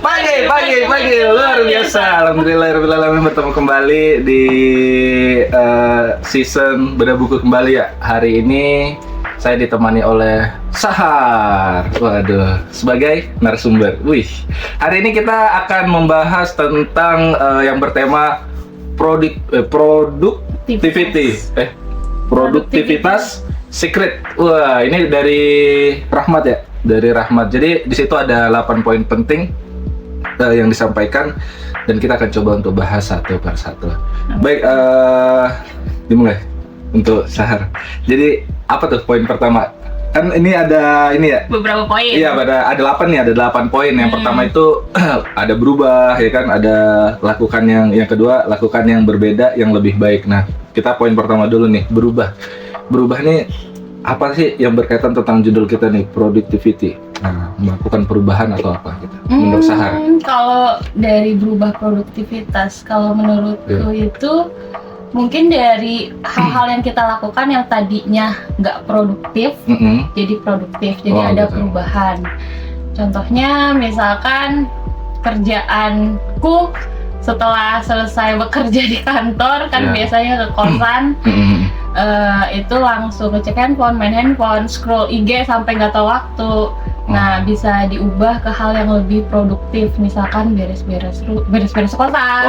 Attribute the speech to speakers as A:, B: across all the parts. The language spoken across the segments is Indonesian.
A: Pagi, luar biasa. Alhamdulillah bertemu kembali di season Bedah Buku kembali ya. Hari ini saya ditemani oleh Sahar. Waduh, sebagai narasumber. Wih, hari ini kita akan membahas tentang yang bertema produktivitas secret. Wah, ini dari Rahmat ya. Dari Rahmat. Jadi di situ ada 8 poin penting yang disampaikan dan kita akan coba untuk bahas satu per satu. Baik, dimulai untuk Sahar. Jadi apa tuh poin pertama? Kan ini ada ya.
B: Beberapa poin.
A: Iya, ada 8 nih, ada 8 poin. Yang pertama itu ada berubah ya kan, ada lakukan yang kedua lakukan yang berbeda yang lebih baik. Nah, kita poin pertama dulu nih, berubah. Berubah nih apa sih yang berkaitan tentang judul kita nih, productivity. Nah, melakukan perubahan atau apa gitu. Menurut Sahar.
B: Kalau dari berubah produktivitas, kalau menurutku itu mungkin dari hal-hal yang kita lakukan yang tadinya nggak produktif, jadi produktif, jadi ada perubahan. Contohnya misalkan kerjaanku setelah selesai bekerja di kantor kan biasanya ke kosan, itu langsung ngecek handphone, main handphone, scroll IG sampai nggak tahu waktu. Nah, bisa diubah ke hal yang lebih produktif, misalkan beres-beres kosan,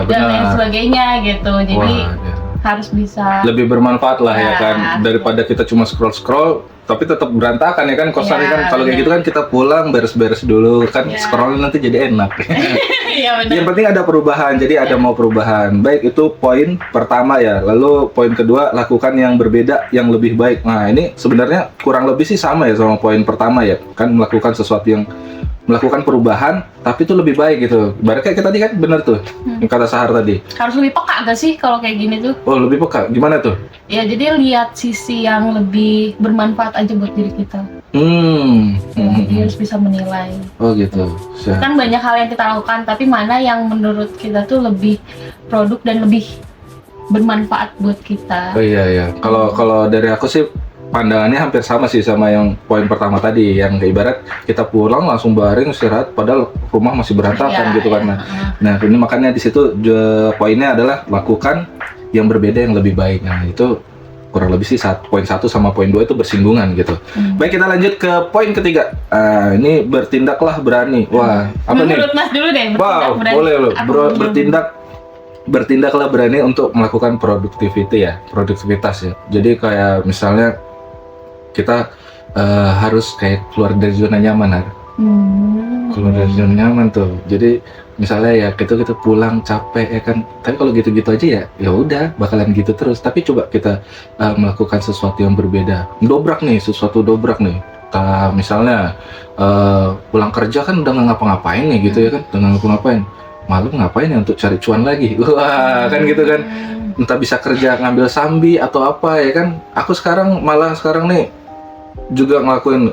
B: dan lain sebagainya gitu. Jadi harus bisa
A: lebih bermanfaat lah ya kan, daripada kita cuma scroll tapi tetap berantakan ya kan kosan kan. Kalau kayak gitu kan kita pulang beres-beres dulu kan, scroll nanti jadi enak. Yang penting ada perubahan, jadi ada mau perubahan. Baik, itu poin pertama ya. Lalu poin kedua, lakukan yang berbeda yang lebih baik. Nah, ini sebenarnya kurang lebih sih sama ya sama poin pertama ya. Kan melakukan perubahan tapi itu lebih baik gitu. Ibarat kayak tadi kan bener tuh yang kata Sahar tadi. Harus
B: lebih peka gak sih kalau kayak gini tuh?
A: Oh, lebih peka. Gimana tuh?
B: Ya, jadi lihat sisi yang lebih bermanfaat aja buat diri kita. Jadi harus bisa menilai.
A: Oh gitu.
B: Kan banyak hal yang kita lakukan, tapi mana yang menurut kita tuh lebih produk dan lebih bermanfaat buat kita.
A: Oh iya. Kalau dari aku sih pandangannya hampir sama sih sama yang poin pertama tadi, yang ibarat kita pulang langsung baring istirahat padahal rumah masih berantakan gitu kan. Nah, ini makanya di situ poinnya adalah lakukan yang berbeda yang lebih baik. Nah, itu kurang lebih sih poin 1 sama poin 2 itu bersinggungan gitu. Baik, kita lanjut ke poin ketiga. Ini bertindaklah berani. Wah, apa nih?
B: Menurut Mas dulu deh.
A: Berani. Boleh loh. Bertindaklah berani untuk melakukan produktivitas ya. Jadi kayak misalnya kita harus kayak keluar dari zona nyaman, keluar dari zona nyaman tuh. Jadi misalnya ya kita pulang capek ya kan, tapi kalau gitu-gitu aja ya udah bakalan gitu terus. Tapi coba kita melakukan sesuatu yang berbeda, sesuatu dobrak nih. Misalnya pulang kerja kan udah nggak ngapa-ngapain nih gitu ya kan, udah nggak ngapa-ngapain, malam ngapain ya untuk cari cuan lagi. Wah, kan gitu kan, entah bisa kerja ngambil sambi atau apa ya kan. Aku sekarang nih juga ngelakuin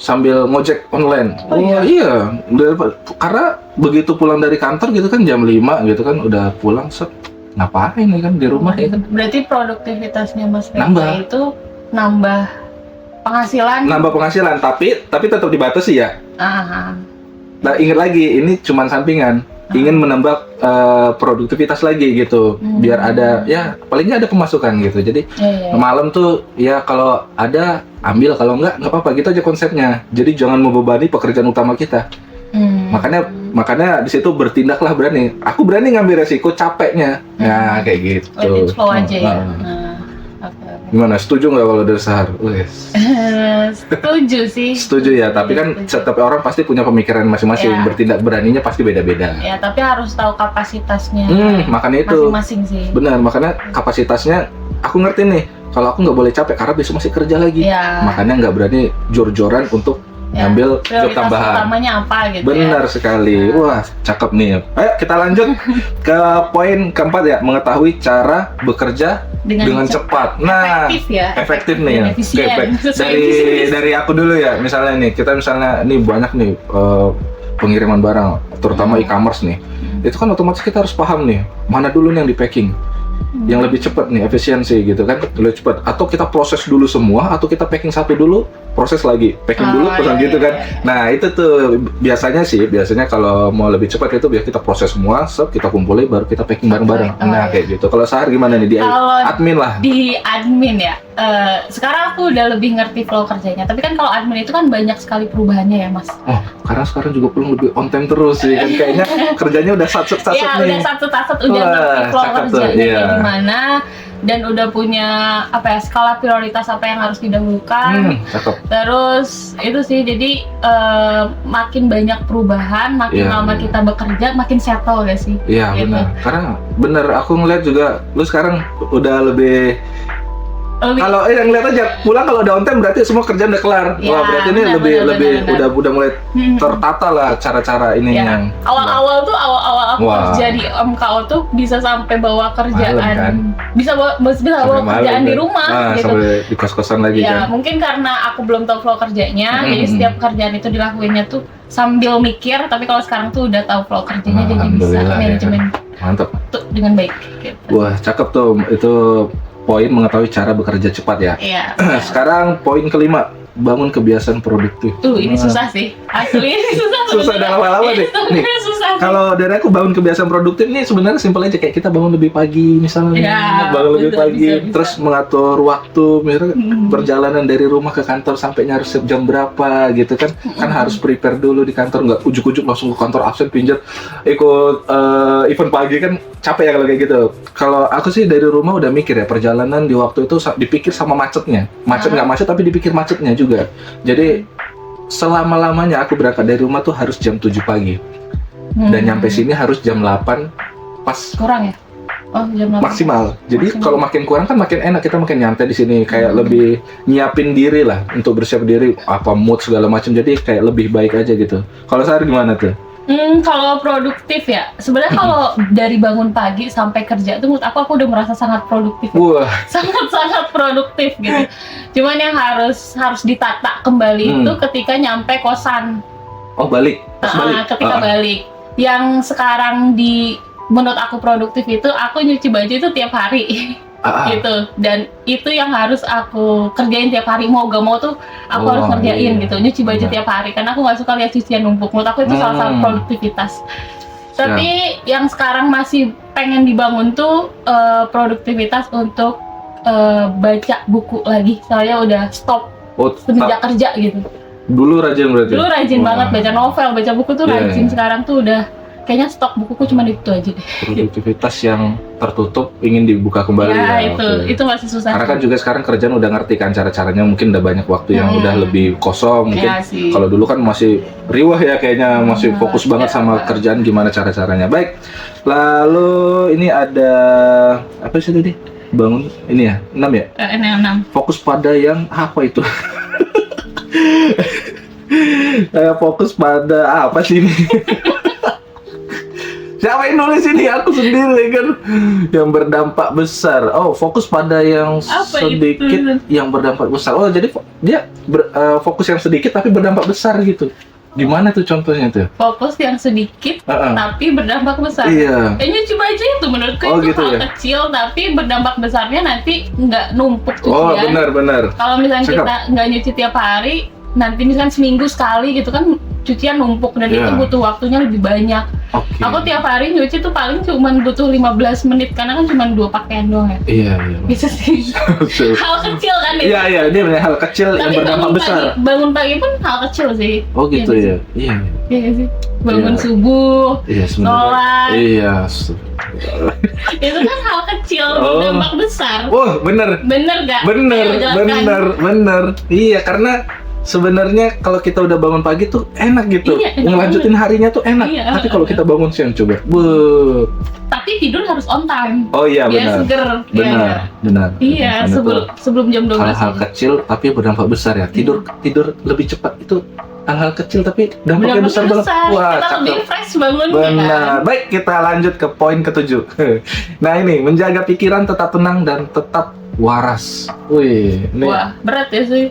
A: sambil ngojek online. Iya, karena begitu pulang dari kantor gitu kan jam 5 gitu kan udah pulang, ngapain ya kan di rumah ya kan.
B: Berarti produktivitasnya Mas Reza itu nambah penghasilan, tapi tetap dibatasi ya. Nah, ingat lagi ini cuman sampingan, ingin menambah produktivitas lagi gitu, biar ada ya palingnya ada pemasukan gitu. Jadi malam tuh ya kalau ada ambil, kalau nggak apa-apa gitu aja konsepnya. Jadi jangan membebani pekerjaan utama kita. Makanya di situ bertindaklah berani. Aku berani ngambil resiko capeknya. Ya kayak gitu. Flow aja ya.
A: Gimana? Setuju nggak kalau dari Sahar?
B: Setuju sih.
A: Setuju ya, tapi kan setiap orang pasti punya pemikiran masing-masing. Bertindak beraninya pasti beda-beda.
B: Ya, tapi harus tahu kapasitasnya.
A: Makanya itu.
B: Masing-masing sih.
A: Benar, makanya kapasitasnya aku ngerti nih. Kalau aku nggak boleh capek karena besok masih kerja lagi. Makanya nggak berani jor-joran untuk ngambil job tambahan.
B: Utamanya apa gitu.
A: Benar sekali. Wah, cakep nih. Ayo kita lanjut ke poin keempat ya, mengetahui cara bekerja dengan cepat. Nah, efektif nih ya. Dari aku dulu ya. Misalnya nih, nih banyak nih pengiriman barang, terutama e-commerce nih. Itu kan otomatis kita harus paham nih, mana dulu nih yang di packing.
B: yang lebih cepat nih, efisiensi gitu kan, lebih cepat. Atau kita proses dulu semua, atau kita packing satu dulu, proses lagi, packing dulu, proses gitu kan. Nah itu tuh biasanya kalau mau lebih cepat itu biar kita proses semua, kita kumpulin, baru kita packing bareng-bareng. Nah kayak gitu. Kalau Sahar gimana nih di admin lah?
C: Di admin ya, sekarang aku udah lebih ngerti flow kerjanya. Tapi kan kalau admin itu kan banyak sekali perubahannya ya Mas.
B: Oh, karena sekarang juga perlu lebih on time terus sih kan, kayaknya kerjanya udah satset-satset
C: ya,
B: nih.
C: udah satset-satset, udah ngerti flow kerjanya kayak gimana, dan udah punya skala prioritas apa yang harus didahulukan. Terus itu sih, jadi makin banyak perubahan, makin lama kita bekerja, makin settle gak sih?
B: Iya gitu. Karena bener aku ngeliat juga lu sekarang udah lebih kalau yang lihat aja pulang kalau udah on time berarti semua kerjaan udah kelar. Wah berarti ini lebih udah mulai tertata lah cara-cara ininya.
C: Awal-awal aku kerja di MKO tuh bisa sampai bawa kerjaan, kan? bisa bawa kerjaan di rumah gitu.
B: Sampai di kos-kosan lagi kan.
C: Mungkin karena aku belum tahu flow kerjanya, jadi setiap kerjaan itu dilakuinnya tuh sambil mikir. Tapi kalau sekarang tuh udah tahu flow kerjanya, jadi bisa manajemen
B: mantap
C: tuh dengan baik gitu.
B: Wah cakep tuh, itu poin mengetahui cara bekerja cepat ya.
C: Iya.
B: Sekarang poin kelima, bangun kebiasaan produktif.
C: Ini susah sih, asli ini susah.
B: Susah dan lama-lama deh. Nih, kalau dari aku bangun kebiasaan produktif nih sebenarnya simpel aja, kayak kita bangun lebih pagi misalnya, bangun lebih pagi, terus mengatur waktu, misalnya perjalanan dari rumah ke kantor sampai nyari jam berapa gitu kan, kan harus prepare dulu di kantor, nggak ujuk-ujuk langsung ke kantor absen pinjat ikut event pagi kan capek ya kalau kayak gitu. Kalau aku sih dari rumah udah mikir ya, perjalanan di waktu itu dipikir sama macetnya, nggak macet tapi dipikir macetnya juga. Jadi selama-lamanya aku berangkat dari rumah tuh harus jam 7 pagi dan nyampe sini harus jam 8 pas
C: kurang ya? Oh, jam 8
B: maksimal. Jadi kalau makin kurang kan makin enak, kita makin nyampe di sini kayak lebih nyiapin diri lah untuk bersiap diri, apa mood segala macam, jadi kayak lebih baik aja gitu. Kalau Sahar gimana tuh?
C: Kalau produktif ya, sebenarnya kalau dari bangun pagi sampai kerja tuh menurut aku udah merasa sangat produktif.
B: Wah.
C: Sangat produktif gitu. Cuman yang harus ditata kembali itu ketika nyampe kosan.
B: Oh balik?
C: Ketika balik. Yang sekarang menurut aku produktif itu aku nyuci baju itu tiap hari. Gitu, dan itu yang harus aku kerjain tiap hari, mau gak mau tuh aku harus ngerjain gitu, nyuci baju tiap hari karena aku nggak suka lihat cucian numpuk. Menurut aku itu salah satu produktivitas. Tapi yang sekarang masih pengen dibangun tuh produktivitas untuk baca buku lagi. Saya udah stop semenjak kerja gitu.
B: Dulu rajin berarti? Dulu
C: rajin banget baca novel, baca buku tuh rajin. Sekarang tuh udah kayaknya stok bukuku cuma itu aja deh.
B: Produktivitas yang tertutup ingin dibuka kembali ya.
C: Itu masih susah.
B: Karena kan juga sekarang kerjaan udah ngerti kan cara-caranya, mungkin udah banyak waktu yang udah lebih kosong. Mungkin kalau dulu kan masih riwah ya kayaknya, masih fokus banget sama kerjaan gimana cara-caranya. Baik, lalu ini ada apa sih tadi? Bangun ini ya, 6 ya?
C: 6.
B: Fokus pada yang apa itu? Fokus pada apa sih ini? Siapa yang nulis ini? Aku sendiri kan. Yang berdampak besar. Oh, fokus pada yang sedikit yang berdampak besar. Oh, jadi dia fokus yang sedikit tapi berdampak besar gitu. Gimana tuh contohnya tuh?
C: Fokus yang sedikit tapi berdampak besar.
B: Iya.
C: Kayaknya coba aja itu menurutku itu
B: gitu
C: hal
B: ya?
C: kecil tapi berdampak besarnya nanti nggak numpuk cucian.
B: Oh, benar.
C: Kalau misalnya kita nggak nyuci tiap hari, nanti misalkan seminggu sekali gitu kan cucian numpuk dan itu butuh waktunya lebih banyak. Aku tiap hari nyuci tuh paling cuma butuh 15 menit karena kan cuma 2 pakaian doang ya. Iya. Bisa sih. Hal kecil kan itu.
B: Iya, dia benar hal kecil yang berdampak besar.
C: Bangun pagi pun hal kecil sih.
B: Oh gitu ya. Iya
C: sih. Bangun subuh.
B: Iya,
C: sholat.
B: Iya.
C: Itu kan hal kecil berdampak besar.
B: Oh, bener.
C: Bener gak?
B: Bener. Iya, karena sebenarnya kalau kita udah bangun pagi tuh enak gitu, ngelanjutin harinya tuh enak. Tapi kalau kita bangun siang coba,
C: tapi tidur harus on time.
B: Oh iya benar.
C: Seger.
B: Benar.
C: Iya, sebelum jam 12.
B: Hal-hal kecil tapi berdampak besar ya. Tidur lebih cepat itu hal-hal kecil tapi dampaknya besar banget.
C: Wah, kita lebih fresh bangun.
B: Benar. Baik, kita lanjut ke poin ke-7. Nah ini, menjaga pikiran tetap tenang dan tetap waras. Wih, ini.
C: Wah, berat ya sih.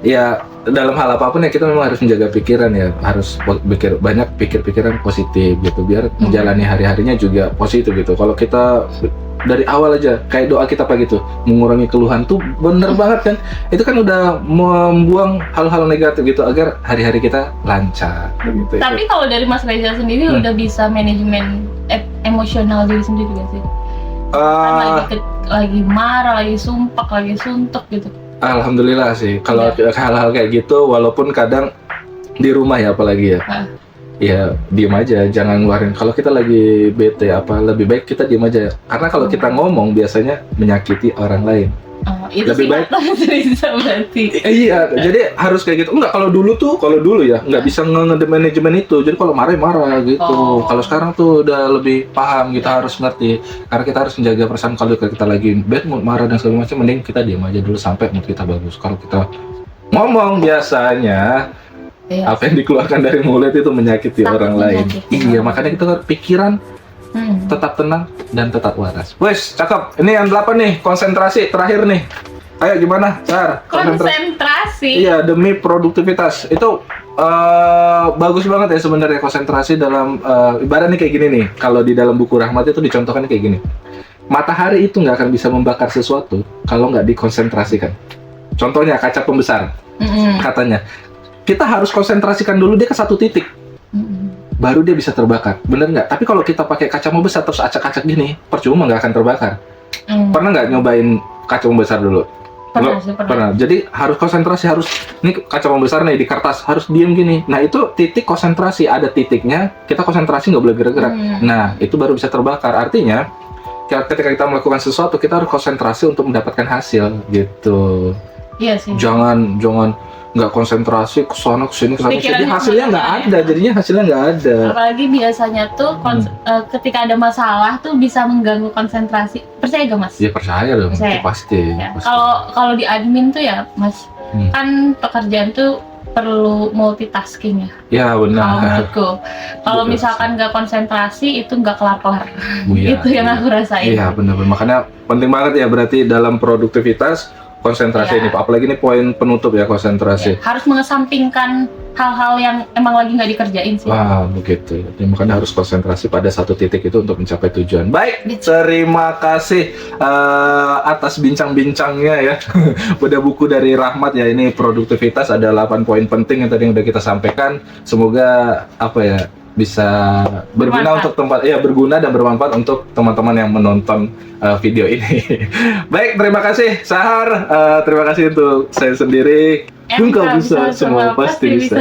B: Ya, dalam hal apapun ya kita memang harus menjaga pikiran ya, harus pikir pikiran positif gitu biar menjalani hari-harinya juga positif gitu. Kalau kita dari awal aja kayak doa kita pagi tuh mengurangi keluhan tuh bener banget kan. Itu kan udah membuang hal-hal negatif gitu agar hari-hari kita lancar gitu.
C: Tapi kalau dari Mas Reza sendiri udah bisa manajemen emosional diri sendiri gak sih? Kan lagi marah, lagi sumpah, lagi suntuk gitu.
B: Alhamdulillah sih kalau hal-hal kayak gitu, walaupun kadang di rumah ya apalagi ya. Ya diem aja, jangan ngeluarin. Kalau kita lagi bete apa, lebih baik kita diem aja. Karena kalau kita ngomong biasanya menyakiti orang lain.
C: Itu
B: lebih baik
C: berarti.
B: Iya, jadi harus kayak gitu. Enggak, kalau dulu ya nggak bisa manajemen itu. Jadi kalau marah gitu. Kalau sekarang tuh udah lebih paham, kita harus ngerti. Karena kita harus menjaga perasaan. Kalau kita lagi bad mood, marah dan segala macam, mending kita diem aja dulu sampai mood kita bagus. Kalau kita ngomong biasanya apa yang dikeluarkan dari mulut itu menyakiti orang lain. Iya, makanya kita pikiran tetap tenang dan tetap waras. Wes, cakep. Ini yang 8 nih, konsentrasi terakhir nih. Ayo gimana, Sar?
C: Konsentrasi.
B: Iya, demi produktivitas. Itu bagus banget ya sebenarnya konsentrasi dalam ibarat nih kayak gini nih. Kalau di dalam buku Rahmat itu dicontohkan kayak gini. Matahari itu nggak akan bisa membakar sesuatu kalau nggak dikonsentrasikan. Contohnya kaca pembesar. Katanya kita harus konsentrasikan dulu dia ke satu titik, baru dia bisa terbakar, bener nggak? Tapi kalau kita pakai kaca membesar terus acak-acak gini, percuma, nggak akan terbakar. Pernah nggak nyobain kaca membesar dulu? Pernah. Jadi harus konsentrasi, harus ini kaca membesar nih di kertas, harus diem gini. Nah itu titik konsentrasi, ada titiknya, kita konsentrasi nggak boleh gerak-gerak. Nah itu baru bisa terbakar. Artinya ketika kita melakukan sesuatu, kita harus konsentrasi untuk mendapatkan hasil gitu.
C: Iya sih.
B: Jangan nggak konsentrasi kesana kesini jadi hasilnya nggak ada, jadinya hasilnya nggak ada.
C: Apalagi biasanya tuh ketika ada masalah tuh bisa mengganggu konsentrasi. Percaya gak Mas?
B: Ya percaya dong, itu pasti.
C: Kalau di admin tuh ya Mas, kan pekerjaan tuh perlu multitasking ya.
B: Ya benar.
C: Kalau menurutku, kalau misalkan nggak konsentrasi itu nggak kelar-kelar. Itu yang aku rasain.
B: Iya benar. Makanya penting banget ya berarti dalam produktivitas konsentrasi ini, apalagi ini poin penutup ya, konsentrasi.
C: Harus mengesampingkan hal-hal yang emang lagi nggak dikerjain sih.
B: Begitu. Ya, makanya harus konsentrasi pada satu titik itu untuk mencapai tujuan. Baik, terima kasih atas bincang-bincangnya ya. Pada buku dari Rahmat ya, ini produktivitas, ada 8 poin penting yang tadi udah kita sampaikan. Semoga bisa berguna untuk berguna dan bermanfaat untuk teman-teman yang menonton video ini. Baik, terima kasih Sahar, terima kasih untuk saya sendiri. Engkau bisa, semua pasti bisa.